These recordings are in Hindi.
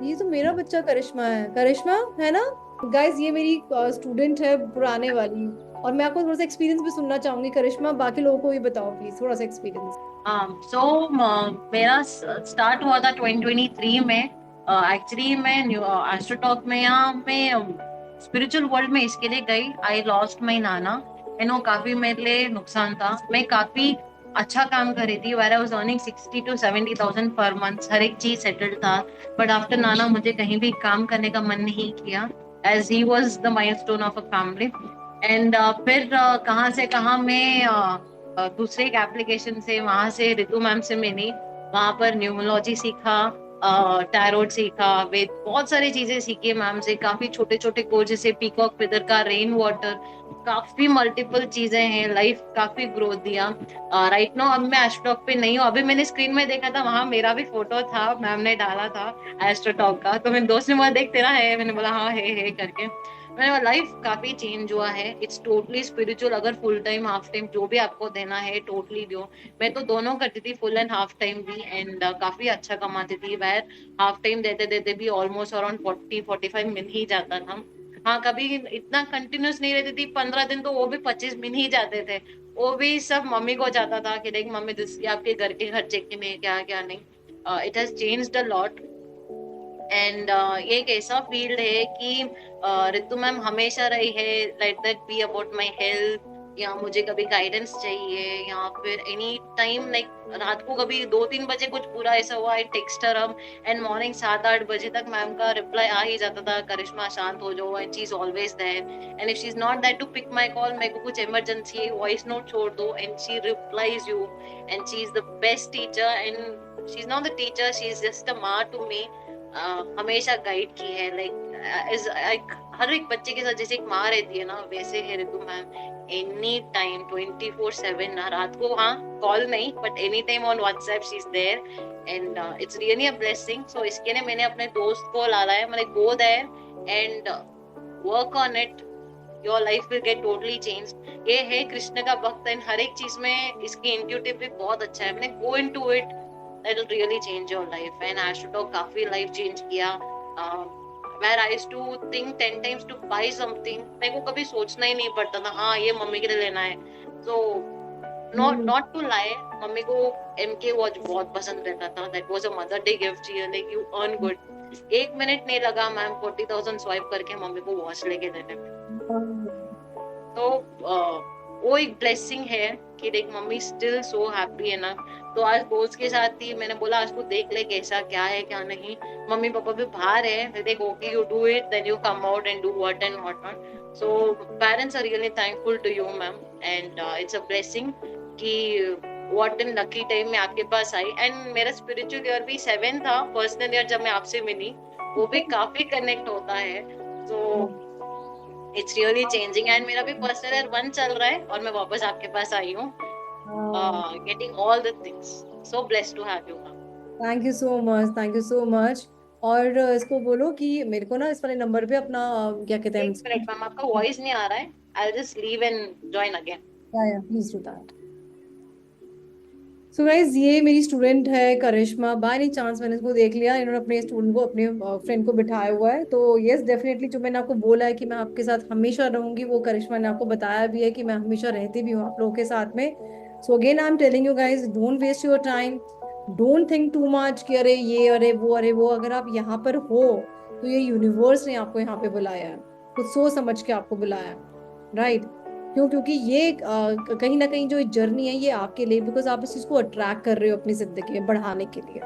ये तो मेरा बच्चा करिश्मा है, करिश्मा है ना। गाइस ये मेरी स्टूडेंट है पुराने वाली। और मैं आपको थोड़ा सा एक्सपीरियंस भी सुनना चाहूंगी करिश्मा, बाकी लोगों को भी बताओ प्लीज थोड़ा सा एक्सपीरियंस। सो मेरा स्टार्ट हुआ था 2023 में। एक्चुअली मैं एस्ट्रोटॉक में यहाँ मैं स्पिरिचुअल वर्ल्ड में इसके लिए गई। I lost my Nana and वो काफी मेरे लिए नुकसान था। मैं काफी अच्छा काम कर रही थी, where I was earning 60 to 70 thousand per month, हर एक चीज सेटल्ड था। बट आफ्टर नाना मुझे कहीं भी काम करने का मन नहीं किया, as he was the milestone of a family. And फिर कहाँ से कहाँ मैं दूसरे एक एप्लीकेशन से, वहां से रितु मैम से मिली। वहां पर न्यूमरोलॉजी सीखा, टैरोट सीखा, वेद, बहुत सारी चीजें सीखी मैम से। काफी छोटे छोटे कोर्स जैसे पीकॉक फिदर का, रेन वाटर, काफी मल्टीपल चीजें हैं। लाइफ काफी ग्रोथ दिया। राइट नाउ अब मैं एस्ट्रोटॉक पे नहीं हूँ। अभी मैंने स्क्रीन में देखा था, वहां मेरा भी फोटो था, मैम ने डाला था एस्ट्रोटॉक का। तो मेरे दोस्त ने बोला देख तेरा है, मैंने बोला हाँ है करके। मेरा लाइफ काफी चेंज हुआ है। It's totally spiritual. अगर फुल टाइम हाफ टाइम जो भी आपको देना है टोटली दो। मैं तो दोनों करती थी, फुल एंड हाफ टाइम भी, एंड काफी अच्छा कमाती थी। वह हाफ टाइम देते देते भी ऑलमोस्ट अराउंड 40-45 मिल ही जाता था। हाँ कभी इतना कंटिन्यूस नहीं रहती थी, 15 दिन तो वो भी 25 मिल ही जाते थे। वो भी सब मम्मी को जाता था कि देख मम्मी दिस ये आपके घर के खर्चे के में क्या क्या नहीं। It has changed a lot. And ये एक ऐसा फील्ड है कि रितु मैम हमेशा रही है, let that be about my health, या मुझे कभी गाइडेंस चाहिए, या फिर एनी टाइम लाइक रात को कभी 2-3 बजे कुछ पूरा ऐसा हुआ, I text her up, and morning 7-8 बजे तक मैम का रिप्लाई आ ही जाता था, करिश्मा शांत हो जाओ, and she is always there. And if she is not there to pick my call, मेरे को कुछ इमरजेंसी है, वॉइस नोट छोड़ दो, and she replies you. And she is the best teacher, and she is not the teacher, she is just a maa to मी। हमेशा गाइड की है, लाइक हर एक बच्चे के साथ जैसे एक माँ रहती है ना, वैसे है ऋतु मैम। एनी टाइम 24/7 ना, रात को हाँ कॉल नहीं, but any time on WhatsApp she is there. And it's really a blessing. So इसके लिए मैंने अपने दोस्त को लाया है, मैंने go there and work on it, your life will get totally change. ये है कृष्ण का भक्त, एंड हर एक चीज में इसकी इंट्यूटिव भी बहुत अच्छा है। मैंने go into it, that will really change your life. And AstroTalk काफी लाइफ चेंज किया। where I used to think 10 times to buy something, मेरे को कभी सोचना ही नहीं पड़ता था हाँ ये मम्मी के लिए लेना है। so not hmm. not to lie, mummy को MK वॉच बहुत पसंद रहता था, that was a mother day gift, like you earn good। 1 minute नहीं लगा मैम 40,000 स्वाइप करके मम्मी को वॉच लेके देने में। तो वो एक ब्लेसिंग है कि देख मम्मी स्टिल सो हैप्पी है ना। तो आज दोस्त के साथ थी, मैंने बोला आज तू देख ले कैसा क्या है क्या नहीं। मम्मी पापा भी बाहर है, देख okay you do it, then you come out and do what and what not. So parents are really thankful to you ma'am, and it's a blessing कि व्हाट इन लकी टाइम में आपके पास आई। एंड मेरा स्पिरिचुअल ईयर भी 7 था, पर्सनल ईयर जब मैं आपसे मिली, वो भी काफी कनेक्ट होता है। तो इट्स रियली चेंजिंग। एंड मेरा भी पर्सनल ईयर 1 चल रहा है और मैं वापस आपके पास आई हूँ, getting all the things. So blessed to have you. Thank you so much, thank you so much. और इसको बोलो कि मेरे को ना इस वाले नंबर पे अपना क्या कहते हैं, एक मिनट मैम, आपका वॉइस नहीं आ रहा है, I just leave and join again. Yeah please do that. So guys ये मेरी स्टूडेंट है करिश्मा। बाय एनी चांस मैंने इसको देख लिया, इन्होंने अपने स्टूडेंट को, अपने फ्रेंड को बिठाया हुआ है। तो यस डेफिनेटली जो मैंने आपको बोला है कि मैं आपके साथ हमेशा रहूंगी, वो करिश्मा ने आपको बताया भी है कि मैं हमेशा रहती भी हूँ आप लोगों के साथ में। So again I am telling you guys, don't waste your time, don't think too much कि अरे ये अरे वो अरे वो। अगर आप यहाँ पर हो तो ये यूनिवर्स ने आपको यहाँ पे बुलाया है, कुछ सोच समझ के आपको बुलाया है, राइट। क्यों? क्योंकि ये कहीं ना कहीं जो जर्नी है ये आपके लिए, बिकॉज आप इस चीज को अट्रैक्ट कर रहे हो अपनी जिंदगी में बढ़ाने के लिए,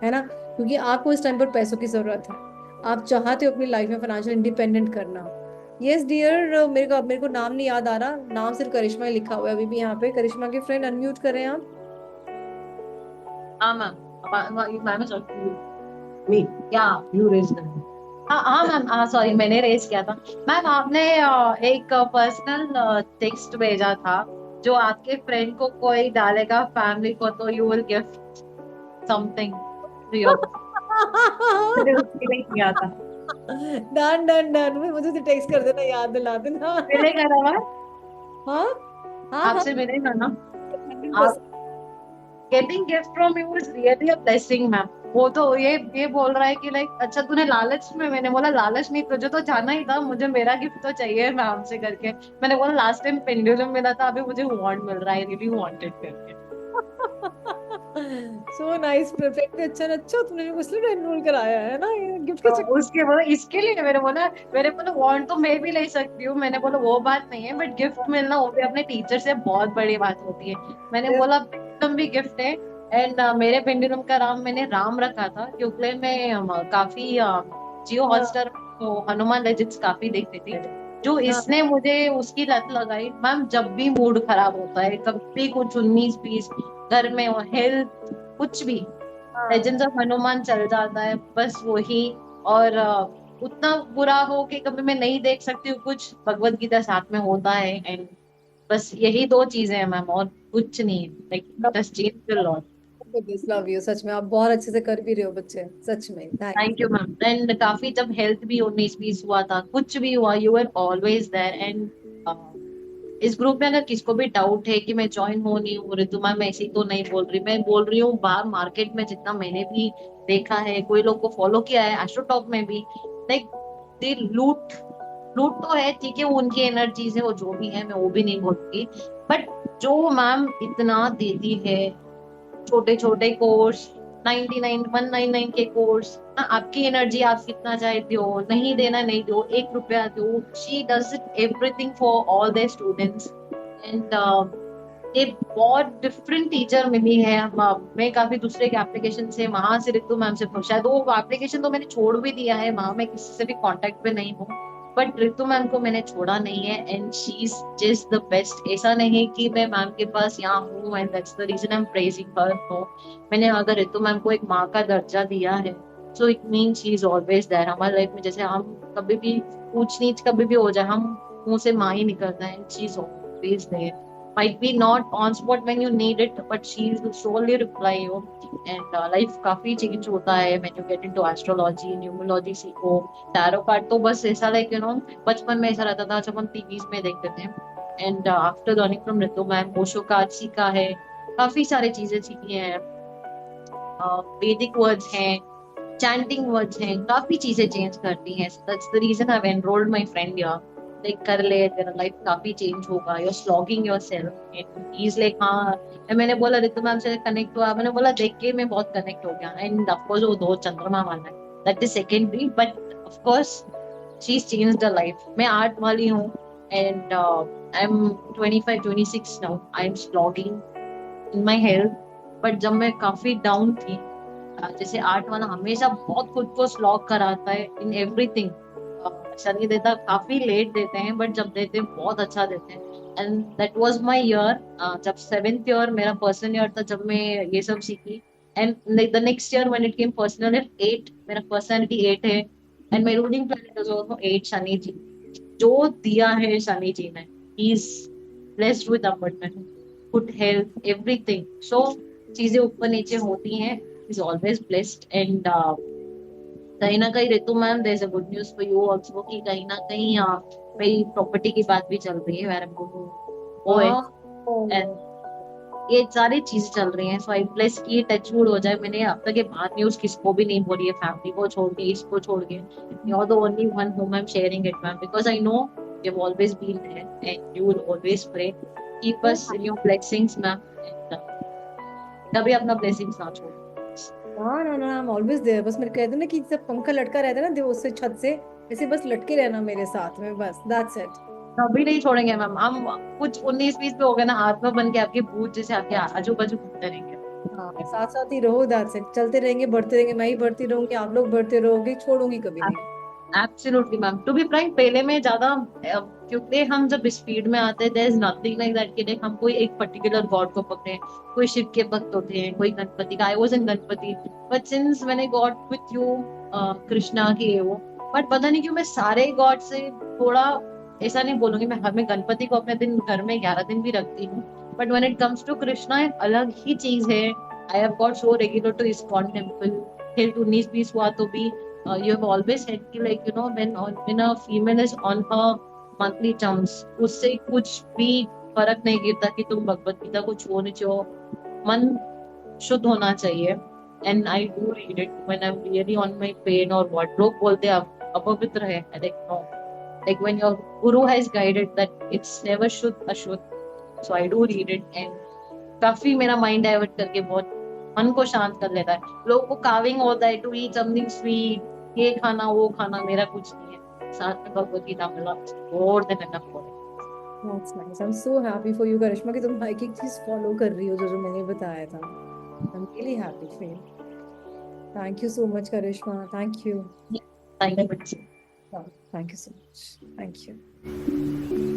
है ना। क्योंकि आपको इस टाइम पर पैसों की जरूरत है, आप चाहते हो अपनी लाइफ में फाइनेंशियल इंडिपेंडेंट करना। यस डियर, मेरे को नाम नहीं याद आ रहा, नाम सिर्फ करिश्मा ही लिखा हुआ है अभी भी यहाँ पे। करिश्मा के फ्रेंड अनम्यूट करें आप। हाँ मैम, मैम मी क्या यू रेज कर। हाँ हाँ मैम, हाँ सॉरी मैंने रेज किया था। मैम आपने एक पर्सनल टेक्स्ट भेजा था, जो आपके फ्रेंड को कोई डालेगा फैमिली को तो you will gift something to your. मैंने उसके लिए किया था। डन डन डन, मुझे तो टेक्स्ट कर देना, याद दिला देना। मिलेगा ना मैम? हाँ हाँ हाँ। आपसे मिलेगा ना? 100%। आप getting gift from you is really a blessing ma'am. वो तो ये बोल रहा है कि लाइक अच्छा तूने लालच में, मैंने बोला लालच नहीं, तुझे तो जाना ही था, मुझे मेरा गिफ्ट तो चाहिए मैम से करके। मैंने बोला लास्ट टाइम पेंडुलम मिला था, अभी मुझे वांड मिल रहा है, रियली वांटेड करके। So nice, perfect. अच्छा अच्छा, तुमने मुस्लिम एनरोल कराया है ना गिफ्ट के तो चक्कर उसके बोला इसके लिए मेरे बोला वांड तो मैं भी ले सकती हूँ, मैंने बोला वो बात नहीं है, बट गिफ्ट मिलना वो भी अपने टीचर से बहुत बड़ी बात होती है। मैंने में। बोला पेंडुलम भी गिफ्ट है। एंड मेरे पेंडुलम का नाम मैंने राम रखा था, क्योंकि मैं काफी जियो हाँ हॉटस्टार तो हनुमान लेजेंड्स काफी देखती थी। जो हाँ इसने मुझे उसकी लत लगाई मैम, जब भी मूड खराब होता है, कभी कुछ 19-20 घर में, हेल्थ कुछ भी, हाँ। लेजेंड्स ऑफ हनुमान चल जाता है बस वही। और उतना बुरा हो कि कभी मैं नहीं देख सकती हूँ कुछ, भगवत गीता साथ में होता है। एंड बस यही दो चीजें हैं मैम, और कुछ नहीं है, like just change the lot. Love you, सच में आप बहुत अच्छे से कर भी रहे हो बच्चे, सच में thanks. Thank you ma'am. And काफी जब हेल्थ भी 19-20 हुआ था, कुछ भी हुआ, you are always there. And इस ग्रुप में अगर किसको भी डाउट है कि मैं ज्वाइन हो नहीं हो रही, तो मैम ऐसी तो नहीं बोल रही, मैं बोल रही हूँ बाहर मार्केट में जितना मैंने भी देखा है, कोई लोग को फॉलो किया है एस्ट्रोटॉक में भी, लाइक दे लूट, लूट तो है ठीक है, वो उनकी एनर्जीज है, वो जो भी है मैं वो भी नहीं बोलती, बट जो मैम इतना देती है, छोटे छोटे कोर्स, 199 के कोर्स, आपकी एनर्जी आप कितना चाहे दो, नहीं देना नहीं दो, 1 रुपया दो, she does it everything for all the students. And ये बहुत डिफरेंट टीचर मिली है। मैं काफी दूसरे के एप्लीकेशन से, वहां से रितु मैम से, शायद वो एप्लीकेशन तो मैंने छोड़ भी दिया है, वहां मैं किसी से भी कांटेक्ट पे नहीं हूँ, बट रितु मैम को मैंने छोड़ा नहीं है। And she is just the best. ऐसा नहीं कि मैं मैम के पास यहाँ हूँ and that's the reason I am praising her, no. मैंने अगर रितु मैम को एक माँ का दर्जा दिया है, so it mean she is always there हमारे लाइफ में। जैसे हम कभी भी ऊंच नीच कभी भी हो जाए, हम मुंह से माँ ही निकलता है, she is always there. Might be not on spot when you need it, but she will surely reply you. And life काफी चेंज होता है when you get into astrology, numerology सीखो, टैरो कार्ड तो बस ऐसा लाइक बचपन में ऐसा रहता था जब हम टीवीज में देखते थे। And after learning from Ritu ma'am, Osho card सीखा है, काफी सारी चीजें सीखी हैं, वैदिक वर्ड्स हैं, चैंटिंग वर्ड्स हैं, काफी चीजें चेंज करती हैं। That's the reason I have enrolled my friend here. Like कर ले, तेरा लाइफ काफी चेंज होगा, you are slogging yourself. Is like हाँ, मैंने बोला रितु मैम से कनेक्ट हुआ, मैंने बोला देख के मैं बहुत कनेक्ट हो गया। एंड ऑफ कोर्स वो दो चंद्रमा वाला है, that is secondary, but of course she is changed the life. मैं आर्ट वाली हूँ, and I am 25-26 now, I am slogging in my health. But जब मैं काफी डाउन थी, जैसे आर्ट वाला हमेशा बहुत खुद को स्लॉग कराता है इन एवरीथिंग, अच्छा नहीं देता, काफी लेट देते हैं, बट जब देते हैं बहुत अच्छा देते हैं। And that was my year, जब 7th ईयर मेरा पर्सनल ईयर था, जब मैं ये सब सीखी। And the next year when it came personal year 8, मेरा पर्सनालिटी 8 है। And my ruling planet is also 8, Shani ji. जो दिया है शनि जी ने, he is blessed with abundance, good health, everything. So चीजें ऊपर नीचे होती हैं, इज ऑलवेज ब्लेस्ड। एंड कहीं ना कहीं Ritu ma'am, there is a good news for you also, कि कहीं ना कहीं मेरी प्रॉपर्टी की बात भी चल रही है, where I am going to go वाह। एंड ये सारी चीजें चल रही हैं। सो आई ब्लेस की टचवुड हो जाए। मैंने अब तक ये बात न्यूज किसको भी नहीं बोली है, फैमिली को छोड़ के, इसको छोड़ के, you are the only one whom I'm sharing it ma'am, because I know you've always been there and you will always pray, keep us in your blessings ma'am. कभी अपना blessings ना छोड़ो। हाँ ना ना, आई एम ऑलवेज देयर। बस मेरे कहते हैं ना कि जब पंखा लटका रहता है ना देव उससे छत से, ऐसे बस लटके रहना मेरे साथ में, बस दैट्स इट। कभी नहीं छोड़ेंगे मैम हम। कुछ 19-20 पे हो गए ना, आत्मा बन के आपके भूत जैसे आपके आजू बाजू घूमते रहेंगे। हाँ साथ साथ ही रहो, दैट्स इट। चलते रहेंगे, बढ़ते रहेंगे, मैं ही बढ़ती रहूंगी, आप लोग बढ़ते रहोगे, छोड़ूंगी कभी नहीं। Absolutely ma'am, to be frank पहले में ज्यादा क्योंकि हम जब स्पीड में आते हैं, there is nothing like that कि हम कोई एक पर्टिकुलर गॉड को पकड़े। कोई शिव के भक्त होते हैं, कोई गणपति का, I was in Ganpati, but since मैंने गॉड विथ यू कृष्णा की है वो। बट पता नहीं क्यों मैं सारे गॉड से थोड़ा, ऐसा नहीं बोलूंगी मैं, हर मैं गणपति को अपने दिन घर में 11 दिन भी रखती हूँ, but when it comes to Krishna एक अलग ही चीज है। I have got so regular to ISKCON temple, फिर 19-20 हुआ तो भी you have always said कि like when a female is on her monthly terms, उससे कुछ भी फर्क नहीं गिरता कि तुम भगवत गीता को छो नहीं छो, मन शुद्ध होना चाहिए। and I do read it when I'm really on my pain or what. लोग बोलते हैं अपवित्र है, I like no. Like when your guru has guided that it's never शुद्ध अशुद्ध, so I do read it and काफी मेरा माइंड डाइवर्ट करके बहुत मन को शांत कर लेता है. लोगों को काविंग होता है टू ईट समथिंग स्वीट, ये खाना वो खाना, मेरा कुछ नहीं है. साथ में भगवत गीता मिला, more than enough for it. That's nice. I'm so happy for you, करिश्मा, कि तुम एक एक चीज फॉलो कर रही हो जो जो मैंने बताया था. I'm really happy for you. Thank you so much, Karishma. Thank you. Thank you. Thank you so much. Thank you.